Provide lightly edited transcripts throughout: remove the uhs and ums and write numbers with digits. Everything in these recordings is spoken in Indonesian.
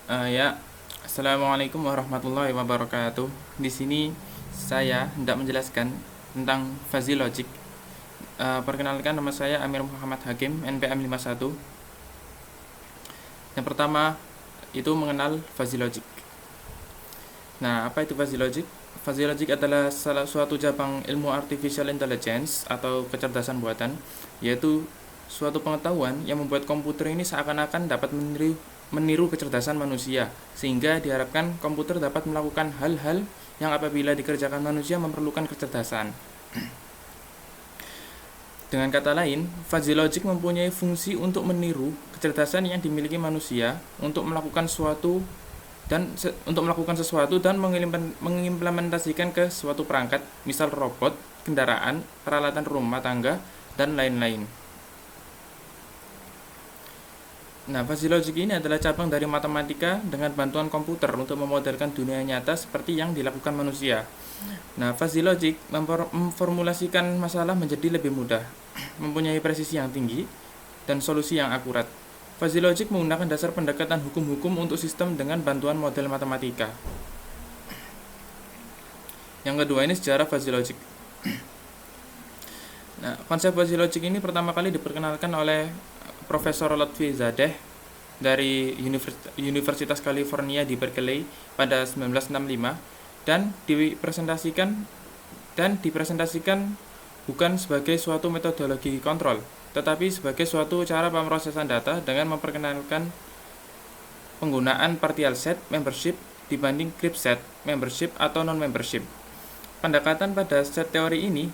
Ya, Assalamualaikum warahmatullahi wabarakatuh. Di sini saya hendak menjelaskan tentang fuzzy logic. Perkenalkan, nama saya Amir Muhammad Hakim, NPM 51. Yang pertama itu mengenal fuzzy logic. Nah, apa itu fuzzy logic? Fuzzy logic adalah salah suatu cabang ilmu artificial intelligence atau kecerdasan buatan, yaitu suatu pengetahuan yang membuat komputer ini seakan-akan dapat meniru kecerdasan manusia, sehingga diharapkan komputer dapat melakukan hal-hal yang apabila dikerjakan manusia memerlukan kecerdasan. Dengan kata lain, fuzzy logic mempunyai fungsi untuk meniru kecerdasan yang dimiliki manusia untuk melakukan sesuatu dan mengimplementasikan ke suatu perangkat, misal robot, kendaraan, peralatan rumah tangga, dan lain-lain. Nah, fuzzy logic ini adalah cabang dari matematika dengan bantuan komputer untuk memodelkan dunia nyata seperti yang dilakukan manusia. Nah, fuzzy logic memformulasikan masalah menjadi lebih mudah, mempunyai presisi yang tinggi, dan solusi yang akurat. Fuzzy logic menggunakan dasar pendekatan hukum-hukum untuk sistem dengan bantuan model matematika. Yang kedua ini sejarah fuzzy logic. Nah, konsep fuzzy logic ini pertama kali diperkenalkan oleh Profesor Lotfi Zadeh dari Universitas California di Berkeley pada 1965 dan dipresentasikan bukan sebagai suatu metodologi kontrol, tetapi sebagai suatu cara pemrosesan data dengan memperkenalkan penggunaan partial set membership dibanding group set membership atau non-membership. Pendekatan pada set teori ini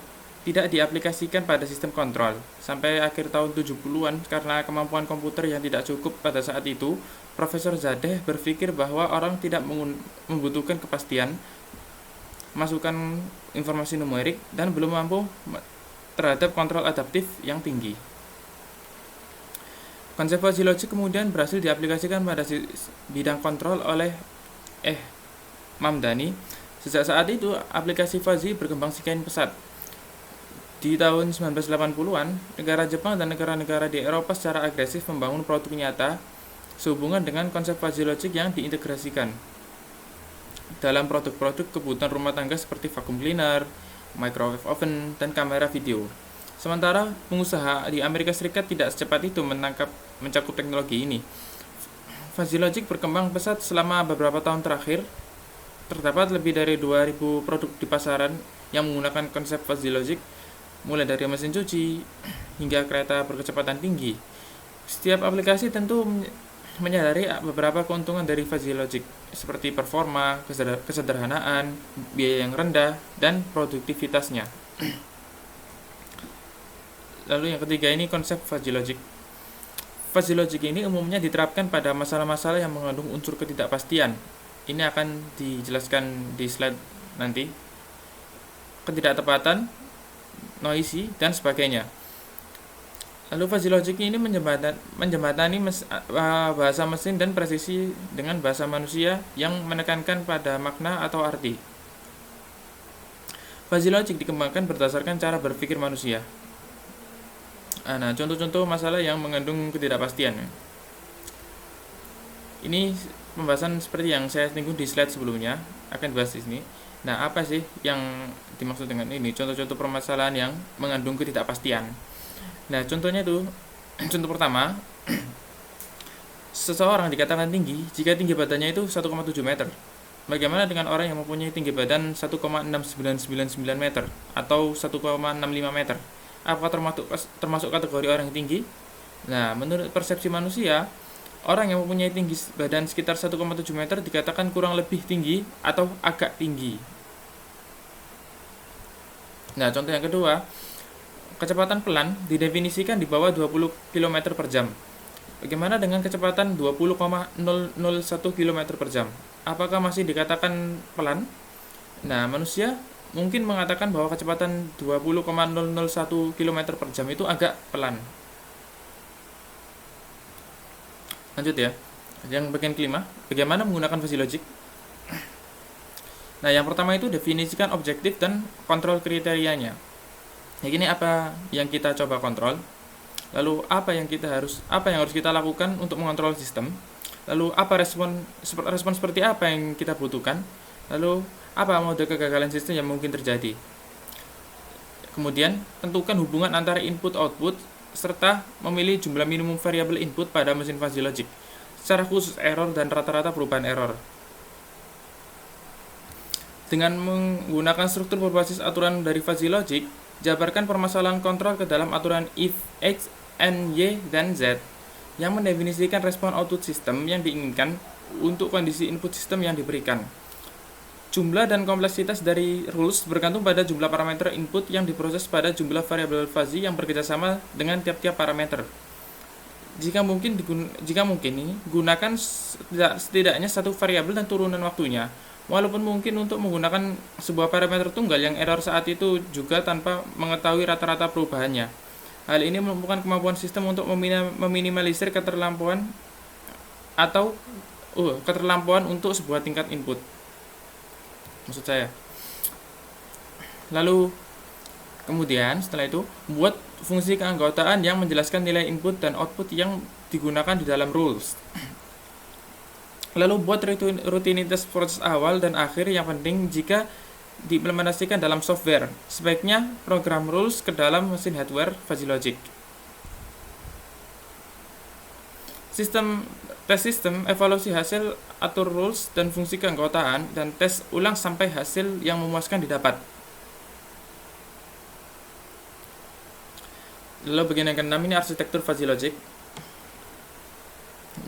tidak diaplikasikan pada sistem kontrol sampai akhir tahun 70-an karena kemampuan komputer yang tidak cukup pada saat itu. Profesor Zadeh berpikir bahwa orang tidak membutuhkan kepastian masukan informasi numerik dan belum mampu terhadap kontrol adaptif yang tinggi. Konsep fuzzy logic kemudian berhasil diaplikasikan pada bidang kontrol oleh Mamdani. Sejak saat itu, aplikasi fuzzy berkembang sekian pesat. Di tahun 1980-an, negara Jepang dan negara-negara di Eropa secara agresif membangun produk nyata sehubungan dengan konsep fuzzy logic yang diintegrasikan dalam produk-produk kebutuhan rumah tangga seperti vacuum cleaner, microwave oven, dan kamera video. Sementara pengusaha di Amerika Serikat tidak secepat itu mencakup teknologi ini. Fuzzy logic berkembang pesat selama beberapa tahun terakhir. Terdapat lebih dari 2000 produk di pasaran yang menggunakan konsep fuzzy logic, mulai dari mesin cuci hingga kereta berkecepatan tinggi. Setiap aplikasi tentu menyadari beberapa keuntungan dari fuzzy logic, seperti performa, kesederhanaan, biaya yang rendah, dan produktivitasnya. Lalu yang ketiga ini konsep fuzzy logic. Fuzzy logic ini umumnya diterapkan pada masalah-masalah yang mengandung unsur ketidakpastian. Ini akan dijelaskan di slide nanti. Ketidaktepatan, noisy, dan sebagainya. Lalu fuzzy logic ini menjembatani bahasa mesin dan presisi dengan bahasa manusia yang menekankan pada makna atau arti. Fuzzy logic dikembangkan berdasarkan cara berpikir manusia. Nah, contoh-contoh masalah yang mengandung ketidakpastian. Ini pembahasan seperti yang saya singgung di slide sebelumnya akan dibahas di sini. Nah, apa sih yang dimaksud dengan ini? Contoh-contoh permasalahan yang mengandung ketidakpastian. Nah, contohnya itu, contoh pertama, seseorang dikatakan tinggi jika tinggi badannya itu 1,7 meter. Bagaimana dengan orang yang mempunyai tinggi badan 1,6999 meter atau 1,65 meter? Apakah termasuk kategori orang yang tinggi? Nah, menurut persepsi manusia, orang yang mempunyai tinggi badan sekitar 1,7 meter dikatakan kurang lebih tinggi atau agak tinggi. Nah, contoh yang kedua, kecepatan pelan didefinisikan di bawah 20 km per jam. Bagaimana dengan kecepatan 20,001 km per jam? Apakah masih dikatakan pelan? Nah, manusia mungkin mengatakan bahwa kecepatan 20,001 km per jam itu agak pelan. Lanjut ya. Yang bagian kelima, bagaimana menggunakan fuzzy logic? Nah, yang pertama itu definisikan objektif dan kontrol kriterianya. Nah, ini apa yang kita coba kontrol? Lalu apa yang harus kita lakukan untuk mengontrol sistem? Lalu respon seperti apa yang kita butuhkan? Lalu apa mode kegagalan sistem yang mungkin terjadi? Kemudian tentukan hubungan antara input output serta memilih jumlah minimum variabel input pada mesin fuzzy logic, secara khusus error dan rata-rata perubahan error. Dengan menggunakan struktur berbasis aturan dari fuzzy logic, jabarkan permasalahan kontrol ke dalam aturan if x, n, y, dan z yang mendefinisikan respon output sistem yang diinginkan untuk kondisi input sistem yang diberikan. Jumlah dan kompleksitas dari rules bergantung pada jumlah parameter input yang diproses pada jumlah variabel fuzzy yang bekerjasama dengan tiap-tiap parameter. Jika mungkin, gunakan setidaknya satu variabel dan turunan waktunya. Walaupun mungkin untuk menggunakan sebuah parameter tunggal yang error saat itu juga tanpa mengetahui rata-rata perubahannya. Hal ini melumpuhkan kemampuan sistem untuk meminimalisir keterlambauan untuk sebuah tingkat input. Maksud saya. Lalu kemudian setelah itu buat fungsi keanggotaan yang menjelaskan nilai input dan output yang digunakan di dalam rules. Lalu buat rutinitas proses awal dan akhir yang penting jika diimplementasikan dalam software. Sebaiknya program rules ke dalam mesin hardware fuzzy logic. Tes sistem, evaluasi hasil, atur rules dan fungsi keanggotaan, dan tes ulang sampai hasil yang memuaskan didapat. Lalu bagian yang ke-6 ini arsitektur fuzzy logic.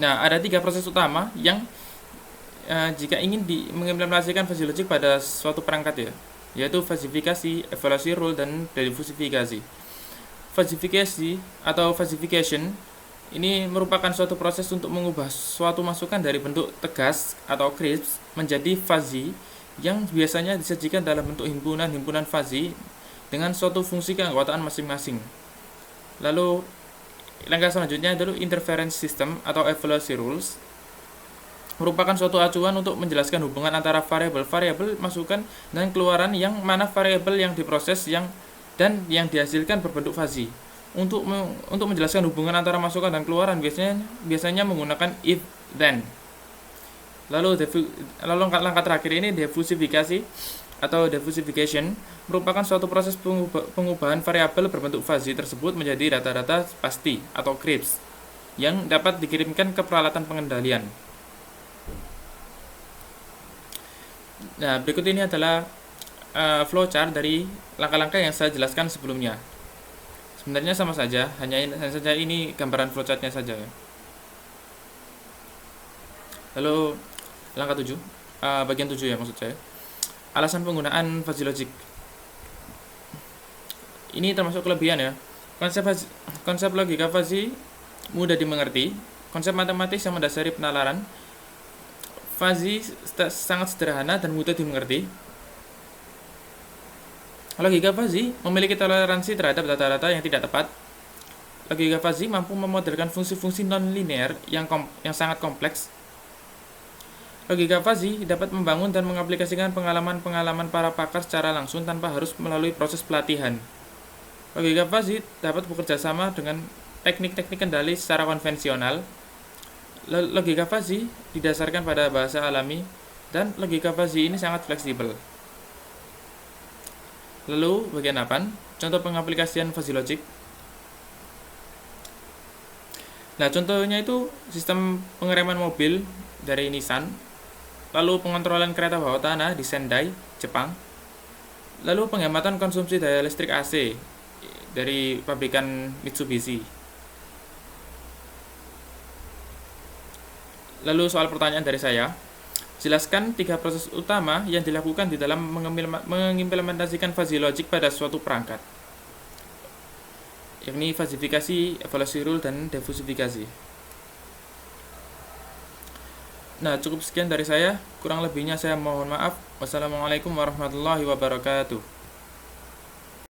Nah, ada 3 proses utama yang jika ingin mengimplementasikan fuzzy logic pada suatu perangkat yaitu fuzzifikasi, evaluasi rule, dan defusifikasi. Fuzzifikasi atau fuzzification ini merupakan suatu proses untuk mengubah suatu masukan dari bentuk tegas atau crisp menjadi fuzzy yang biasanya disajikan dalam bentuk himpunan-himpunan fuzzy dengan suatu fungsi keanggotaan masing-masing. Lalu langkah selanjutnya adalah interference system atau evaluasi rules, merupakan suatu acuan untuk menjelaskan hubungan antara variabel-variabel masukan dan keluaran yang mana variabel yang diproses dan yang dihasilkan berbentuk fuzzy. Untuk menjelaskan hubungan antara masukan dan keluaran biasanya menggunakan if then. Lalu langkah terakhir ini defusifikasi atau defusification merupakan suatu proses pengubahan variabel berbentuk fuzzy tersebut menjadi data-data pasti atau crisp yang dapat dikirimkan ke peralatan pengendalian. Nah, berikut ini adalah flowchart dari langkah-langkah yang saya jelaskan sebelumnya. Sebenarnya sama saja, hanya saja ini gambaran flowchartnya saja ya. Lalu langkah 7, bagian 7 ya maksud saya. Alasan penggunaan fuzzy logic. Ini termasuk kelebihan ya. Konsep logika fuzzy mudah dimengerti, konsep matematis yang mendasari penalaran. Fuzzy sangat sederhana dan mudah dimengerti. Logika fuzzy memiliki toleransi terhadap data-data yang tidak tepat. Logika fuzzy mampu memodelkan fungsi-fungsi non-linear yang sangat kompleks. Logika fuzzy dapat membangun dan mengaplikasikan pengalaman-pengalaman para pakar secara langsung tanpa harus melalui proses pelatihan. Logika fuzzy dapat bekerja sama dengan teknik-teknik kendali secara konvensional. Logika fuzzy didasarkan pada bahasa alami, dan logika fuzzy ini sangat fleksibel. Lalu bagian 8, contoh pengaplikasian fuzzy logic. Nah, contohnya itu sistem pengereman mobil dari Nissan, lalu pengontrolan kereta bawah tanah di Sendai, Jepang, lalu penghematan konsumsi daya listrik AC dari pabrikan Mitsubishi. Lalu soal pertanyaan dari saya, jelaskan 3 proses utama yang dilakukan di dalam mengimplementasikan fuzzy logic pada suatu perangkat, yakni fuzzifikasi, evaluasi rule, dan defusifikasi. Nah, cukup sekian dari saya. Kurang lebihnya saya mohon maaf. Wassalamualaikum warahmatullahi wabarakatuh.